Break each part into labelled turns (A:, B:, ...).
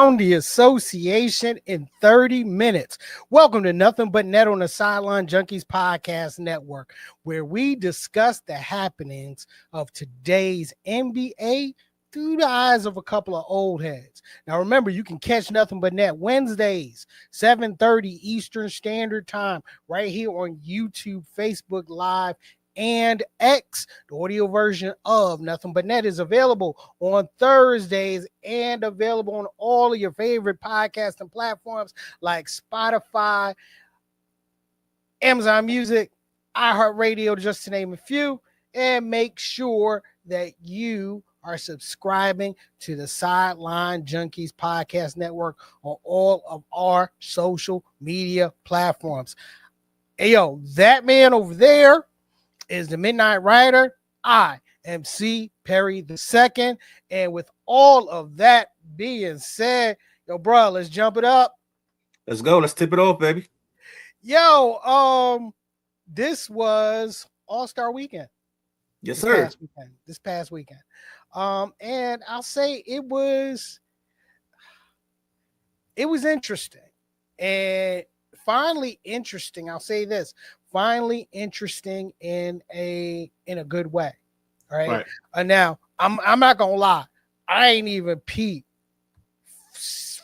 A: around the association in 30 minutes. Welcome to Nothing But Net on the Sideline Junkies Podcast Network, where we discuss the happenings of today's NBA through the eyes of a couple of old heads. Now, remember, you can catch Nothing But Net Wednesdays, 7:30 Eastern Standard Time, right here on YouTube, Facebook Live, and X. The audio version of Nothing But Net is available on Thursdays and available on all of your favorite podcasting platforms like Spotify, Amazon Music, iHeartRadio, just to name a few. And make sure that you are subscribing to the Sideline Junkies Podcast Network on all of our social media platforms. Hey, yo, that man over there is the Midnight Rider. I am C. Perry II. And with all of that being said, yo, bro, let's jump it up.
B: Let's go. Let's tip it off, baby.
A: Yo, this was All-Star Weekend.
B: Yes, sir.
A: This past weekend. And I'll say it was interesting. And finally interesting. I'll say this. Finally interesting in a good way. All right. Now I'm not gonna lie, I ain't even peeped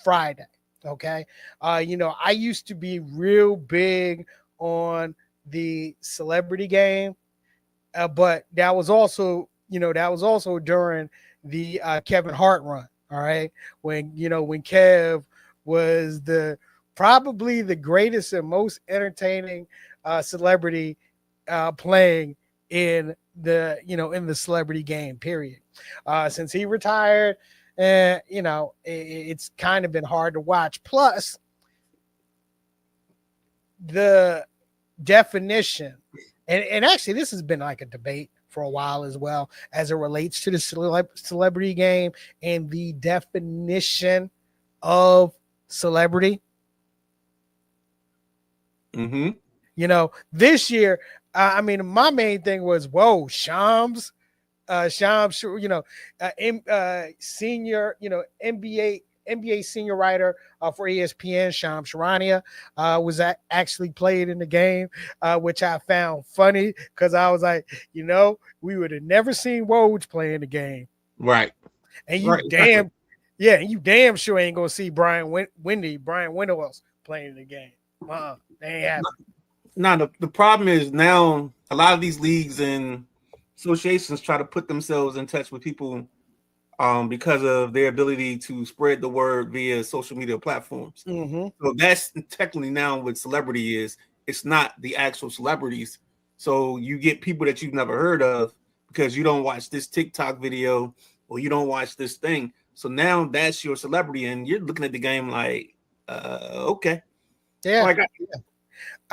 A: Friday. Okay. I used to be real big on the celebrity game, but that was also during the Kevin Hart run. All right. When Kev was probably the greatest and most entertaining celebrity playing in the celebrity game, period. Since he retired, it's kind of been hard to watch. Plus, the definition, and actually this has been like a debate for a while as well, as it relates to the celebrity game and the definition of celebrity.
B: Mm-hmm.
A: This year, my main thing was, whoa, Shams, senior, NBA senior writer for ESPN, Shams Charania, was actually played in the game, which I found funny because I was like, we would have never seen Woj play in the game,
B: right?
A: And you damn sure ain't gonna see Brian Windhorst playing in the game. They ain't happening.
B: No, the problem is now a lot of these leagues and associations try to put themselves in touch with people because of their ability to spread the word via social media platforms.
A: Mm-hmm.
B: So that's technically now what celebrity is. It's not the actual celebrities. So you get people that you've never heard of because you don't watch this TikTok video or you don't watch this thing. So now that's your celebrity, and you're looking at the game like, okay.
A: Yeah.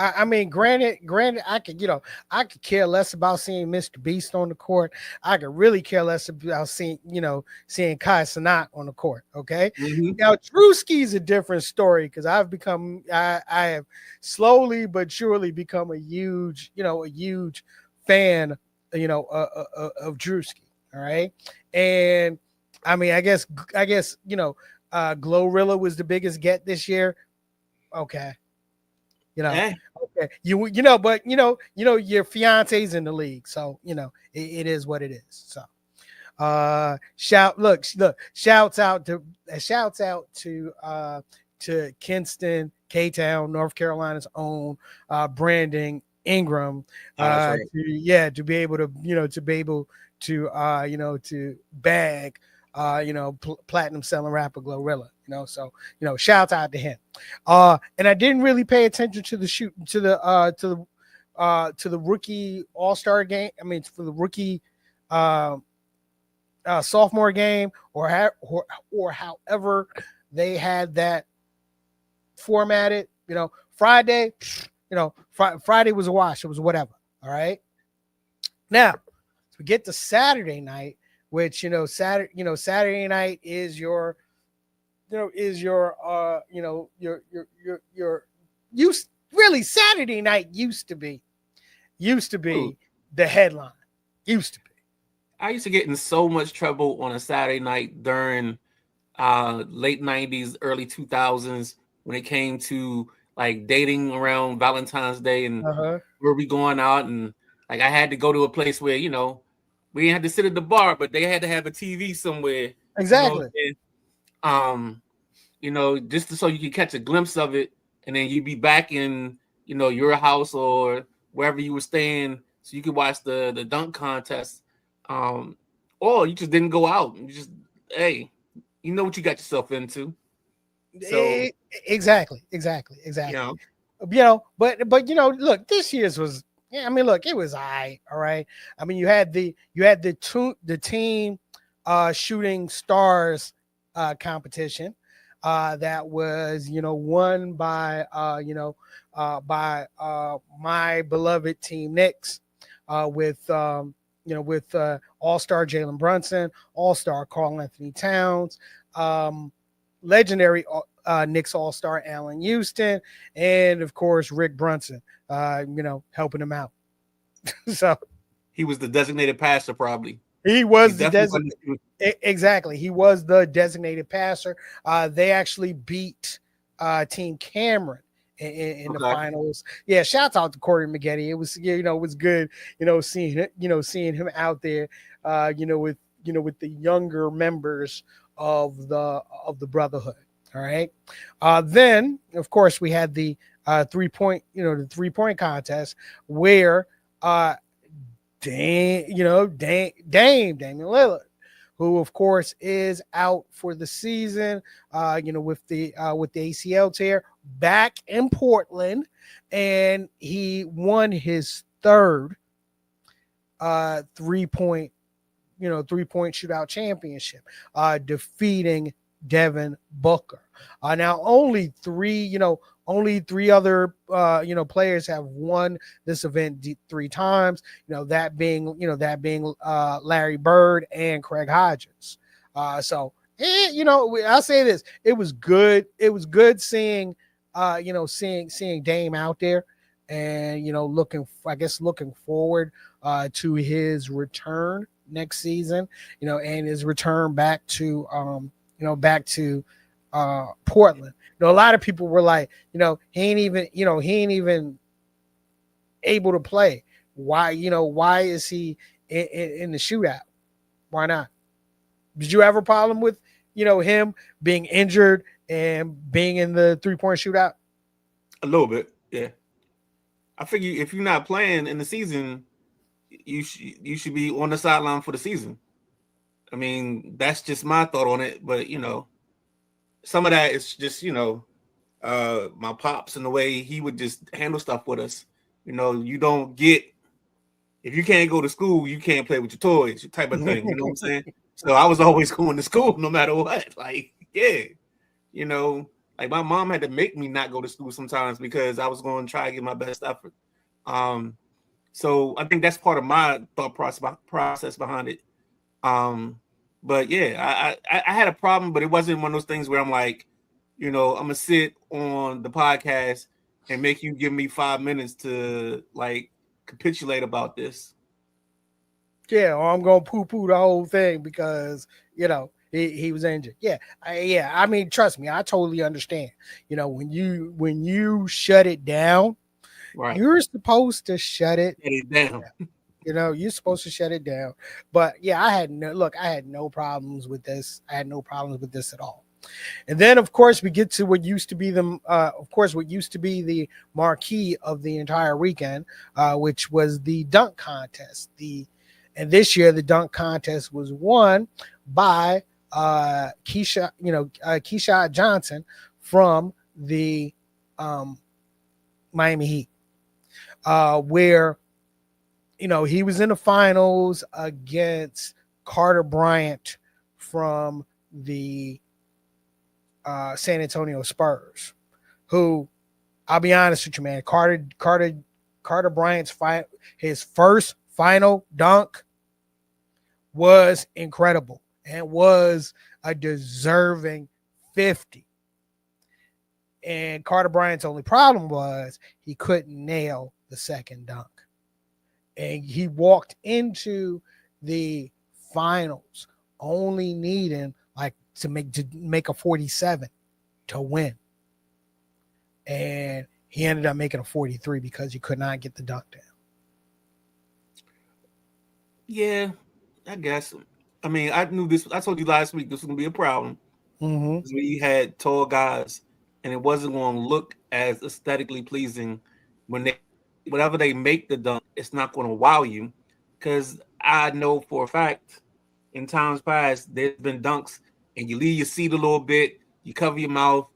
A: I mean, granted, I could care less about seeing Mr. Beast on the court. I could really care less about seeing Kai Cenat on the court. Okay.
B: Mm-hmm.
A: Now, Drewski is a different story because I have slowly but surely become a huge fan, of Drewski. All right. And I mean, I guess, Glorilla was the biggest get this year. Okay. Okay. But your fiance's in the league, so it is what it is. So shouts out to Kinston, K-Town, North Carolina's own Brandon Ingram, to be able to bag platinum selling rapper Glorilla. So shouts out to him. And I didn't really pay attention to the rookie All-Star game. I mean, for the rookie sophomore game, or however they had that formatted. Friday, Friday was a wash. It was whatever. All right. Now, we get to Saturday night, which Saturday night is your Saturday night used to be the headline. Used to be.
B: I used to get in so much trouble on a Saturday night during late 90s, early 2000s when it came to like dating around Valentine's Day and where we going out. And like I had to go to a place where, you know, we didn't have to sit at the bar, but they had to have a TV somewhere.
A: Exactly.
B: You know, just so you can catch a glimpse of it, and then you'd be back in, you know, your house or wherever you were staying, so you could watch the dunk contest. Or you just didn't go out. You just, hey, you know what you got yourself into. So
A: exactly.
B: you know,
A: But you know, look, this year's was. Yeah, I mean, look, it was all right. I mean, you had the team shooting stars competition that was, you know, won by my beloved team Knicks with with all-star Jalen Brunson, all-star Karl Anthony Towns, legendary Knicks all-star Allen Houston, and of course Rick Brunson, helping him out. So
B: he was the designated passer, probably.
A: He was exactly. He was the designated passer. They actually beat Team Cameron in the finals. Yeah, shouts out to Corey Maggette. It was it was good, seeing him out there, with the younger members of the Brotherhood. All right. Then of course we had the 3-point, the 3-point contest where Damian Lillard, who of course is out for the season, with the ACL tear, back in Portland, and he won his third 3-point shootout championship, defeating Devin Booker. Now only three other players have won this event 3 times. That being Larry Bird and Craig Hodges. I'll say this: it was good. It was good seeing Dame out there, and looking forward to his return next season. And his return back to Portland. A lot of people were like, he ain't even able to play. Why is he in the shootout? Why not? Did you have a problem with, him being injured and being in the 3-point shootout?
B: A little bit, yeah. I figure if you're not playing in the season, you should be on the sideline for the season. I mean, that's just my thought on it, but some of that is just, my pops and the way he would just handle stuff with us. You don't get, if you can't go to school, you can't play with your toys, type of thing. You know what I'm saying? So I was always going to school no matter what. Like, yeah, like my mom had to make me not go to school sometimes because I was going to try to get my best effort. So I think that's part of my thought process behind it. But yeah, I had a problem, but it wasn't one of those things where I'm like, I'm gonna sit on the podcast and make you give me 5 minutes to like capitulate about this.
A: Yeah, or I'm gonna poo-poo the whole thing because he was injured. Yeah, I mean, trust me, I totally understand. When you shut it down, right, you're supposed to shut it
B: down.
A: You're supposed to shut it down. But yeah, I had no problems with this. I had no problems with this at all. And then of course we get to what used to be the marquee of the entire weekend, which was the dunk contest. And this year the dunk contest was won by Keyshawn Johnson from the Miami Heat, where he was in the finals against Carter Bryant from the San Antonio Spurs, who, I'll be honest with you, man, Carter Bryant's his first final dunk was incredible and was a deserving 50. And Carter Bryant's only problem was he couldn't nail the second dunk. And he walked into the finals only needing like to make a 47 to win. And he ended up making a 43 because he could not get the dunk down.
B: Yeah, I guess. I mean, I knew this. I told you last week this was gonna be a problem.
A: Mm-hmm.
B: We had tall guys, and it wasn't going to look as aesthetically pleasing when they, whatever they make the dunk, it's not going to wow you. Because I know for a fact, in times past, there's been dunks, and you leave your seat a little bit, you cover your mouth,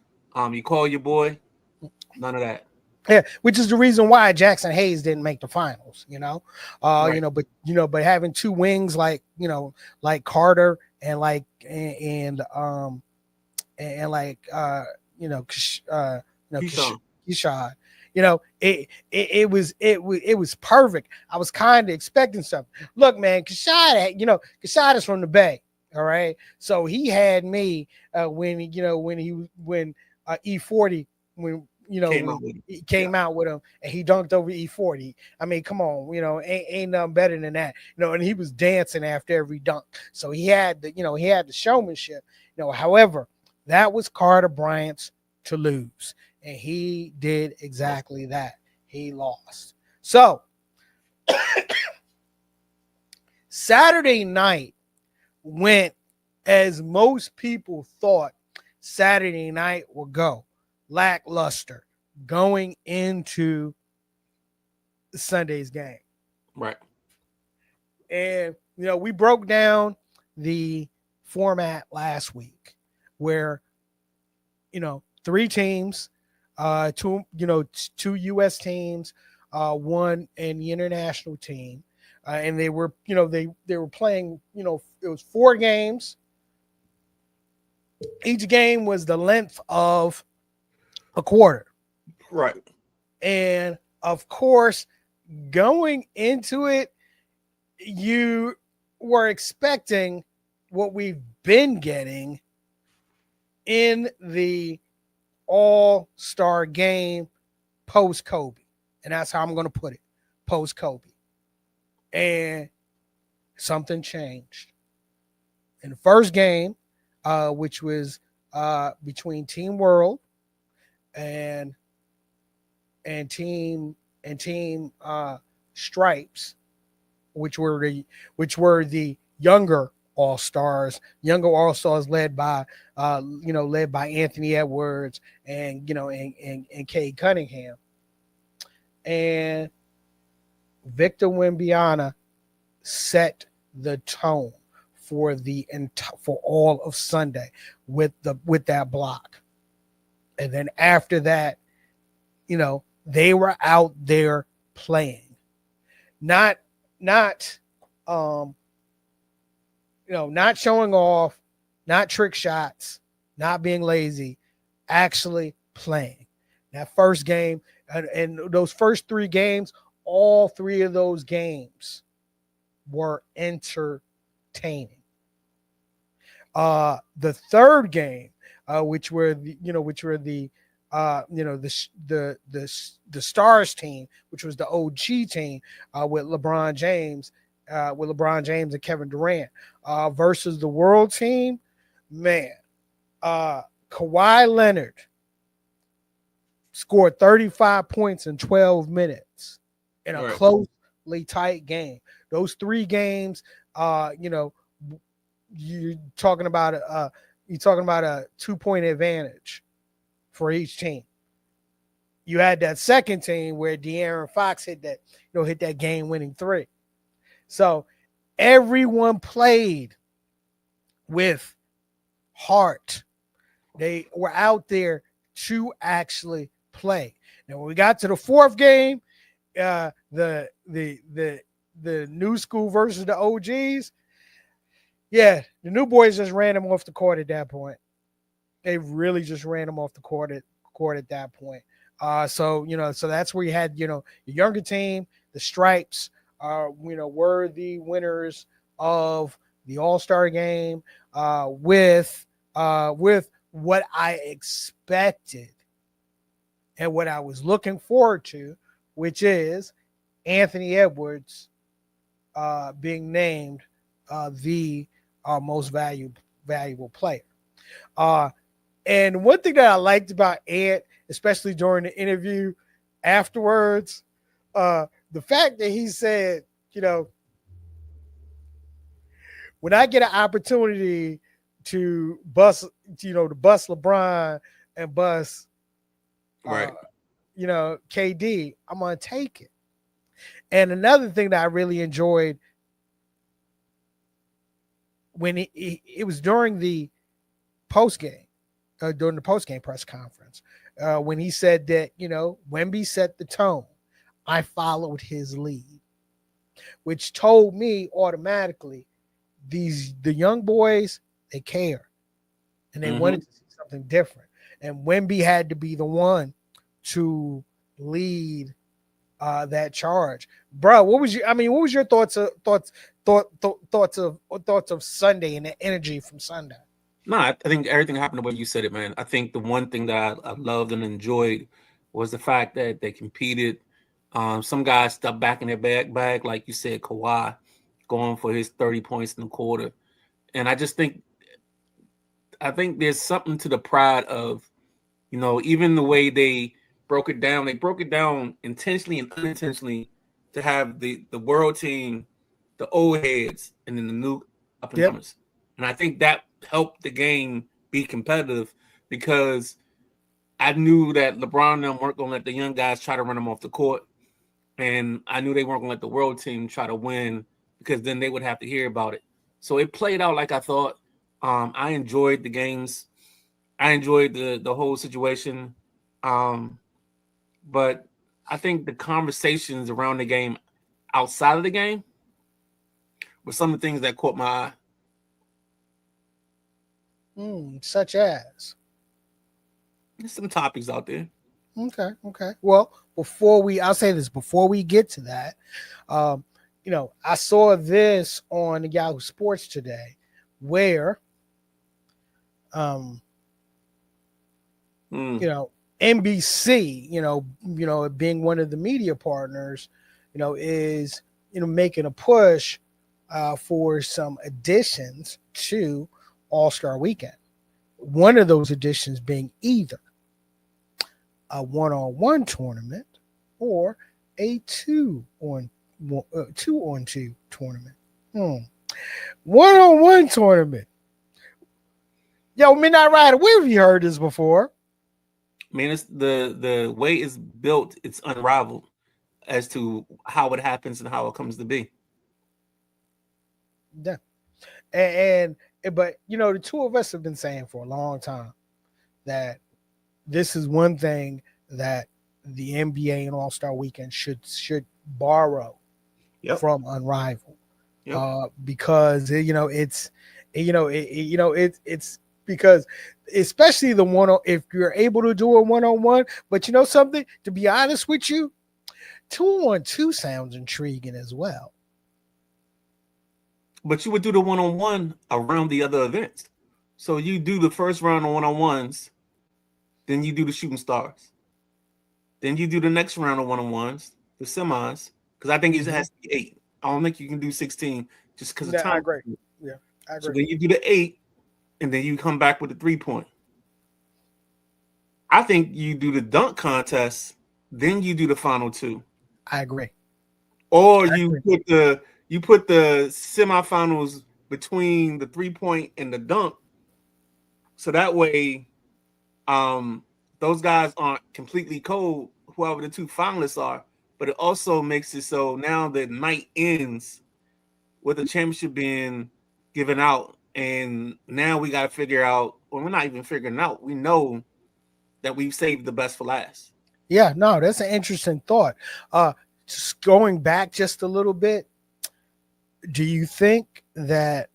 B: you call your boy, none of that.
A: Yeah, which is the reason why Jackson Hayes didn't make the finals,
B: Right.
A: but having two wings like Carter and Keyshawn, it was perfect. I was kind of expecting something. Look, man, Kashad is from the Bay. All right. So he had me when E40, when he came out with him and he dunked over E40. I mean, come on, ain't nothing better than that. And he was dancing after every dunk. So he had the showmanship. However, that was Carter Bryant's to lose. And he did exactly that. He lost. So Saturday night went as most people thought Saturday night would go, lackluster going into Sunday's game.
B: Right.
A: And, we broke down the format last week where, three teams, two U.S. teams, one and the international team. And they were, they were playing, it was 4 games. Each game was the length of a quarter.
B: Right.
A: And of course, going into it, you were expecting what we've been getting in the All-Star game post-Kobe. And that's how I'm going to put it, post-Kobe. And something changed. In the first game, which was between Team World and Team Stripes, which were the younger all-stars led by Anthony Edwards and Cade Cunningham. And Victor Wembanyama set the tone for all of Sunday with that block. And then after that, they were out there playing. Not showing off, not trick shots, not being lazy, actually playing. That first game and those first 3 games, all 3 of those games were entertaining. The third game, which were the Stars team, which was the OG team with LeBron James and Kevin Durant, versus the World team, man. Kawhi Leonard scored 35 points in 12 minutes in a closely tight game. Those 3 games, you're talking about a 2-point advantage for each team. You had that second team where De'Aaron Fox hit that game-winning 3. So everyone played with heart. They were out there to actually play. Now, when we got to the 4th game, the new school versus the OGs, yeah, the new boys just ran them off the court at that point. They really just ran them off the court at that point. So that's where you had, the younger team, the Stripes, were the winners of the All-Star game with what I expected and what I was looking forward to, which is Anthony Edwards being named the most valuable valuable player. And one thing that I liked about Ant, especially during the interview afterwards, the fact that he said, when I get an opportunity to bust, to bust LeBron and bust,
B: Right.
A: KD, I'm gonna take it. And another thing that I really enjoyed when it was during the post game, during the post game press conference, when he said that Wemby set the tone, I followed his lead, which told me automatically the young boys, they care and they wanted to see something different. And Wemby had to be the one to lead that charge. Bro, what was your thoughts of Sunday and the energy from Sunday?
B: No, I think everything happened the way you said it, man. I think the one thing that I loved and enjoyed was the fact that they competed. Some guys stepped back in their bag, like you said, Kawhi going for his 30 points in the quarter. And I think there's something to the pride of, even the way they broke it down intentionally and unintentionally to have the world team, the old heads, and then the new up and comers. And I think that helped the game be competitive because I knew that LeBron and them weren't going to let the young guys try to run them off the court. And I knew they weren't going to let the world team try to win because then they would have to hear about it. So it played out like I thought. I enjoyed the games. I enjoyed the whole situation. But I think the conversations around the game outside of the game were some of the things that caught my eye.
A: Such as?
B: There's some topics out there.
A: Okay. Well, before we get to that, I saw this on Yahoo Sports today where, NBC, being one of the media partners, is, making a push for some additions to All-Star Weekend. One of those additions being either a one-on-one tournament or a two-on-two tournament. One-on-one tournament. Yo, Midnight Rider, where have you heard this before?
B: I mean, it's the way it's built, it's unrivaled as to how it happens and how it comes to be.
A: Yeah. But the two of us have been saying for a long time that this is one thing that the NBA and All-Star Weekend should borrow from Unrivaled. Because it's because especially the one, if you're able to do a one-on-one, but something, to be honest with you, 2-on-2 sounds intriguing as well.
B: But you would do the one-on-one around the other events. So you do the first round of one-on-ones, then you do the shooting stars. Then you do the next round of one-on-ones, the semis, because I think it has to be 8. I don't think you can do 16 just because of time.
A: I agree. Yeah, I agree.
B: So then you do the 8, and then you come back with the 3-point. I think you do the dunk contest, then you do the final 2.
A: I agree.
B: Or you put the semifinals between the 3-point and the dunk, so that way, those guys aren't completely cold, whoever the 2 finalists are. But it also makes it so now the night ends with the championship being given out, and now we got to figure out. Well, we're not even figuring out. We know that we've saved the best for last.
A: Yeah, no, that's an interesting thought. Just going back just a little bit, do you think that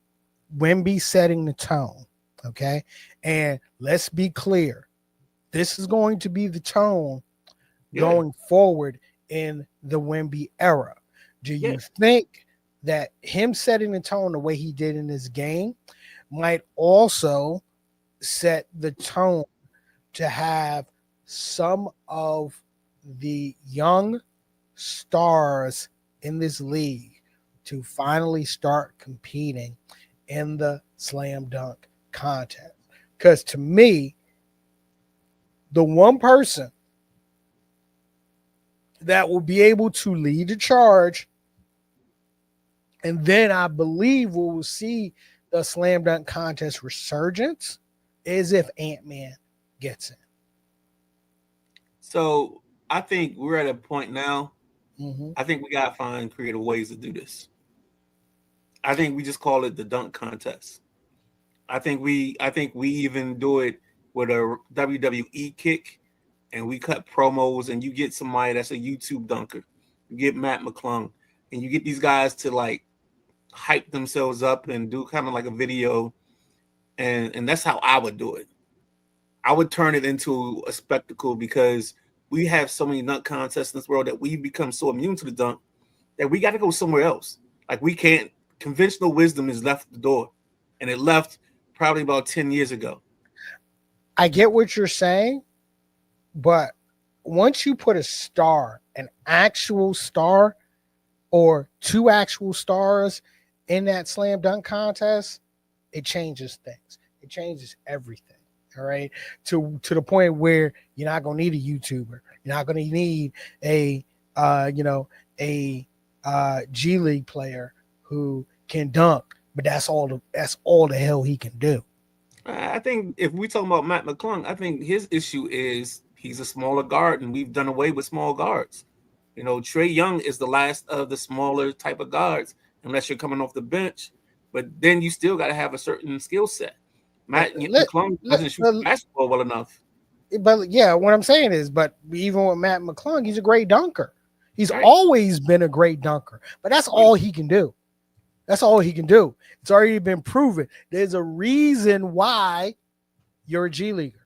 A: Wemby setting the tone, okay? And let's be clear, this is going to be the tone going forward in the Wemby era. Do you think that him setting the tone the way he did in this game might also set the tone to have some of the young stars in this league to finally start competing in the slam dunk contest. Because to me, the one person that will be able to lead the charge, and then I believe we will see the slam dunk contest resurgence, is if Ant-Man gets in.
B: So I think we're at a point now.
A: Mm-hmm.
B: I think we gotta find creative ways to do this. I think we just call it the dunk contest. I think we even do it with a WWE kick, and we cut promos, and you get somebody that's a YouTube dunker. You get Matt McClung, and you get these guys to like hype themselves up and do kind of like a video, and that's how I would do it. I would turn it into a spectacle because we have so many dunk contests in this world that we become so immune to the dunk that we got to go somewhere else. Like we can't. Conventional wisdom has left the door, and it left probably about 10 years ago.
A: I get what you're saying, but once you put a star, an actual star, or two actual stars in that slam dunk contest, it changes things. It changes everything. All right. To the point where you're not gonna need a YouTuber. You're not gonna need a G League player who can dunk, but that's all the hell he can do.
B: I think if we talk about Matt McClung, I think his issue is he's a smaller guard, and we've done away with small guards. You know, Trae Young is the last of the smaller type of guards, unless you're coming off the bench. But then you still got to have a certain skill set. Matt McClung doesn't shoot basketball well enough.
A: But yeah, what I'm saying is, but even with Matt McClung, he's a great dunker. He's always been a great dunker, but that's all he can do. That's all he can do. It's already been proven. There's a reason why you're a G Leaguer.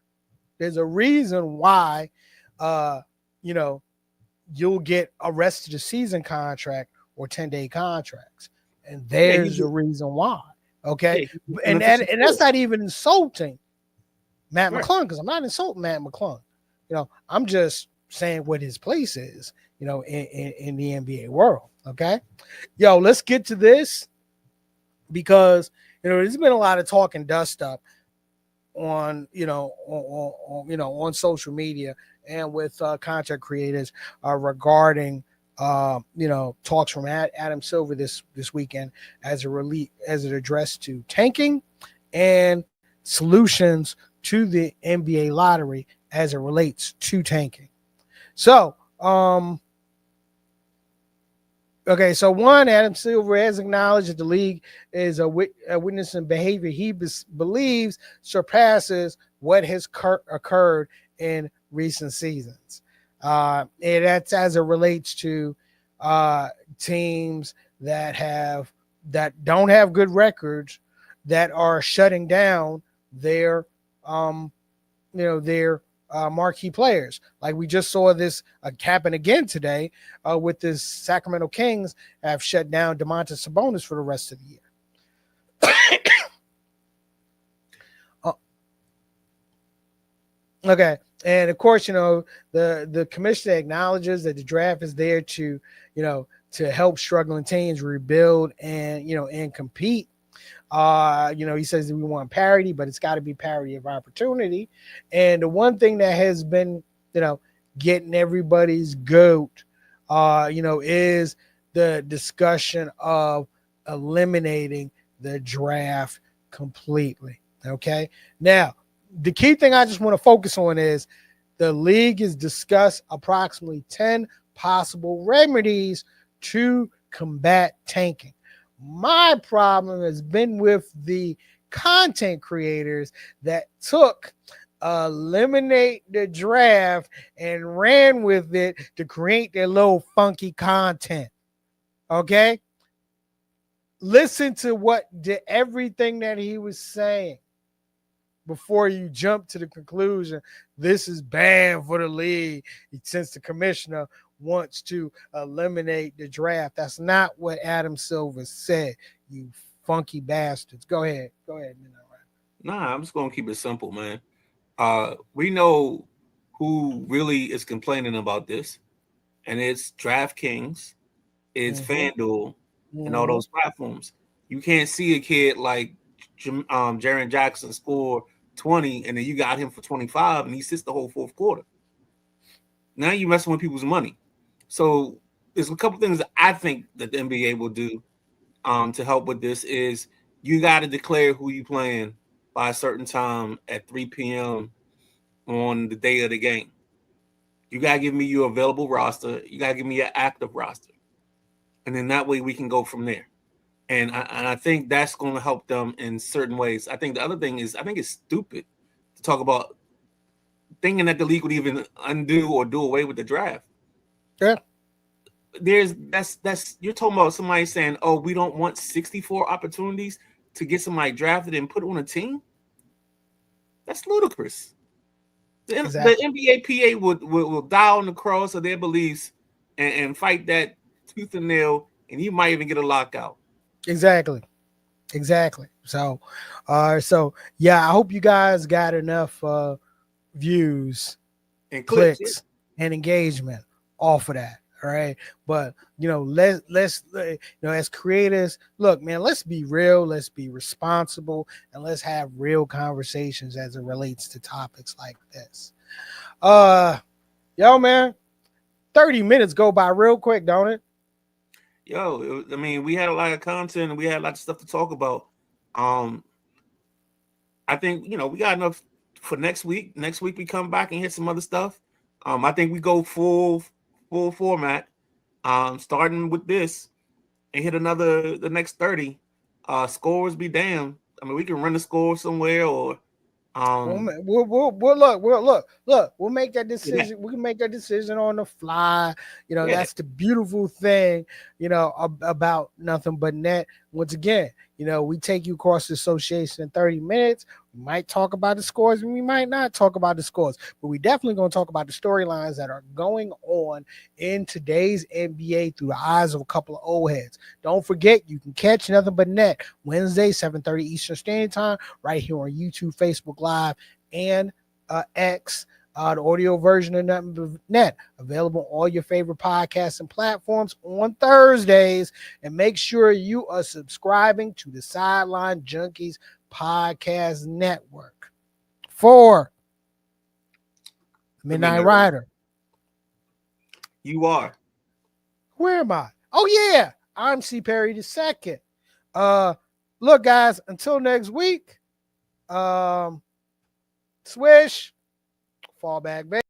A: There's a reason why, you'll get a rest of the season contract or 10-day contracts. And there's a reason why. Okay. And that's not even insulting Matt McClung, because I'm not insulting Matt McClung. I'm just saying what his place is, in the NBA world. Okay. Yo, let's get to this because, there's been a lot of talk and dust up on social media and with content creators regarding talks from Adam Silver this weekend as it addressed to tanking and solutions to the NBA lottery as it relates to tanking. So, so one, Adam Silver has acknowledged that the league is witnessing behavior he believes surpasses what has occurred in recent seasons. And that's as it relates to teams that don't have good records that are shutting down their marquee players. Like we just saw this happen again today with this Sacramento Kings have shut down Domantas Sabonis for the rest of the year. Okay. And of course, the commissioner acknowledges that the draft is there to help struggling teams rebuild and compete. He says that we want parity, but it's got to be parity of opportunity. And the one thing that has been, getting everybody's goat, is the discussion of eliminating the draft completely. Okay. Now, the key thing I just want to focus on is the league has discussed approximately 10 possible remedies to combat tanking. My problem has been with the content creators that took eliminate the draft and ran with it to create their little funky content. Okay? Listen to everything that he was saying before you jump to the conclusion this is bad for the league since the commissioner wants to eliminate the draft. That's not what Adam Silver said, you funky bastards. Go ahead.
B: Nah, I'm just going to keep it simple, man. We know who really is complaining about this, and it's DraftKings, it's FanDuel, and all those platforms. You can't see a kid like Jaren Jackson score 20, and then you got him for 25, and he sits the whole fourth quarter. Now you're messing with people's money. So there's a couple things that I think that the NBA will do to help with this is you got to declare who you playing by a certain time at 3 p.m. on the day of the game. You got to give me your available roster. You got to give me your active roster. And then that way we can go from there. And I think that's going to help them in certain ways. I think the other thing is I think it's stupid to talk about thinking that the league would even undo or do away with the draft.
A: Yeah.
B: That's you're talking about somebody saying, oh, we don't want 64 opportunities to get somebody drafted and put on a team. That's ludicrous. Exactly. The NBA PA will die on the cross of their beliefs and fight that tooth and nail, and you might even get a lockout.
A: Exactly. So yeah, I hope you guys got enough views and clicks and engagement off of that. All right. But let's as creators, look, man, let's be real, let's be responsible, and let's have real conversations as it relates to topics like this. Yo, man, 30 minutes go by real quick, don't it?
B: Yo, I mean, we had a lot of content and we had a lot of stuff to talk about. I think we got enough for next week. Next week we come back and hit some other stuff. I think we go full format, starting with this and hit the next 30. Scores be damned. I mean, we can run the score somewhere or
A: we'll look. We'll make that decision. Yeah. We can make that decision on the fly. That's the beautiful thing, about Nothing But Net. Once again, we take you across the association in 30 minutes. We might talk about the scores and we might not talk about the scores, but we definitely going to talk about the storylines that are going on in today's NBA through the eyes of a couple of old heads. Don't forget, you can catch Nothing But Net Wednesday, 7:30 Eastern Standard Time, right here on YouTube, Facebook Live, and X. The audio version of Nothing But Net available on all your favorite podcasts and platforms on Thursdays. And make sure you are subscribing to the Sideline Junkies Podcast Network for Midnight Rider.
B: You are.
A: Where am I? Oh yeah, I'm C. Perry II. Look, guys, until next week. Swish. Fall back, baby.